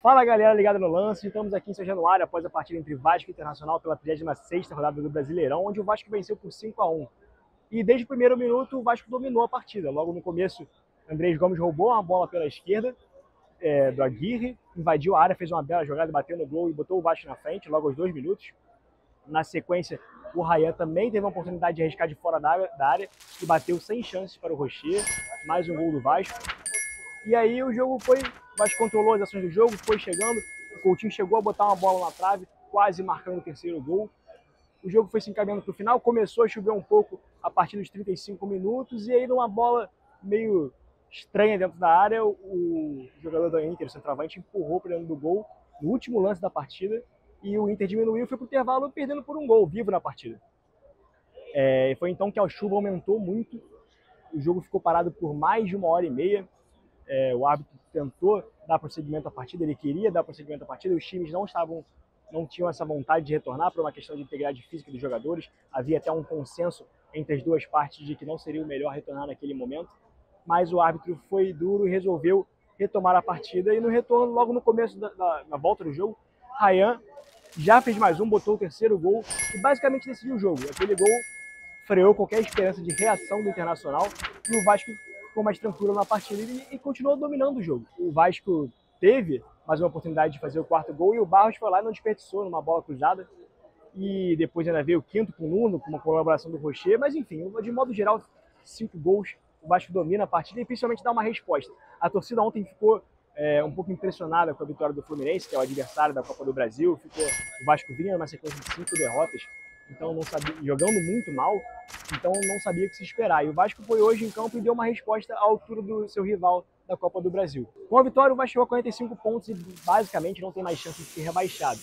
Fala galera ligada no lance, estamos aqui em São Januário após a partida entre Vasco e Internacional pela 36ª rodada do Brasileirão, onde o Vasco venceu por 5-1. E desde o primeiro minuto o Vasco dominou a partida. Logo no começo, Andrés Gomes roubou uma bola pela esquerda do Aguirre, invadiu a área, fez uma bela jogada, bateu no gol e botou o Vasco na frente logo aos 2 minutos. Na sequência, o Rayan também teve uma oportunidade de arriscar de fora da área e bateu sem chances para o Rocher, mais um gol do Vasco. E aí o jogo foi, o Vasco controlou as ações do jogo, foi chegando, o Coutinho chegou a botar uma bola na trave, quase marcando o terceiro gol. O jogo foi se encaminhando para o final, começou a chover um pouco a partir dos 35 minutos, e aí numa bola meio estranha dentro da área, o jogador da Inter, o centroavante, empurrou para dentro do gol no último lance da partida, e o Inter diminuiu e foi para o intervalo perdendo por um gol, vivo na partida. Foi então que a chuva aumentou muito, o jogo ficou parado por mais de 1h30, o árbitro tentou dar prosseguimento à partida, ele queria dar prosseguimento à partida, os times não tinham essa vontade de retornar por uma questão de integridade física dos jogadores, havia até um consenso entre as duas partes de que não seria o melhor retornar naquele momento, mas o árbitro foi duro e resolveu retomar a partida, e no retorno, logo no começo na volta do jogo, Rayan já fez mais um, botou o terceiro gol e basicamente decidiu o jogo. Aquele gol freou qualquer esperança de reação do Internacional e o Vasco ficou mais tranquilo na partida e continuou dominando o jogo. O Vasco teve mais uma oportunidade de fazer o quarto gol e o Barros foi lá e não desperdiçou numa bola cruzada. E depois ainda veio o quinto com o Nuno, com uma colaboração do Rocher. Mas enfim, de modo geral, 5 gols, o Vasco domina a partida e principalmente dá uma resposta. A torcida ontem ficou um pouco impressionada com a vitória do Fluminense, que é o adversário da Copa do Brasil. O Vasco vinha numa sequência de 5 derrotas, então não sabia, jogando muito mal, então não sabia o que se esperar. E o Vasco foi hoje em campo e deu uma resposta à altura do seu rival da Copa do Brasil. Com a vitória, o Vasco chegou a 45 pontos e basicamente não tem mais chance de ser rebaixado.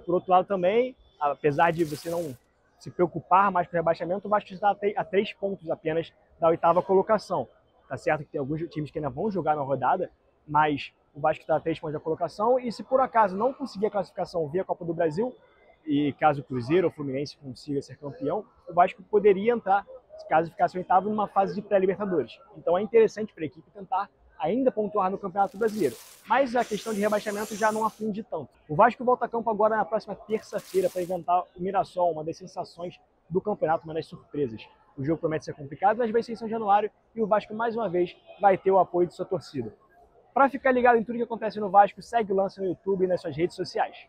Por outro lado também, apesar de você não se preocupar mais com o rebaixamento, o Vasco está a 3 pontos apenas da 8ª colocação. Tá certo que tem alguns times que ainda vão jogar na rodada, mas o Vasco está a 3 pontos da colocação, e se por acaso não conseguir a classificação via Copa do Brasil, e caso o Cruzeiro ou o Fluminense consiga ser campeão, o Vasco poderia entrar, caso ficasse oitavo, numa fase de pré-libertadores. Então é interessante para a equipe tentar ainda pontuar no Campeonato Brasileiro. Mas a questão de rebaixamento já não aflige tanto. O Vasco volta a campo agora na próxima terça-feira para enfrentar o Mirassol, uma das sensações do campeonato, uma das surpresas. O jogo promete ser complicado, mas vai ser em São Januário e o Vasco mais uma vez vai ter o apoio de sua torcida. Para ficar ligado em tudo que acontece no Vasco, segue o Lance no YouTube e nas suas redes sociais.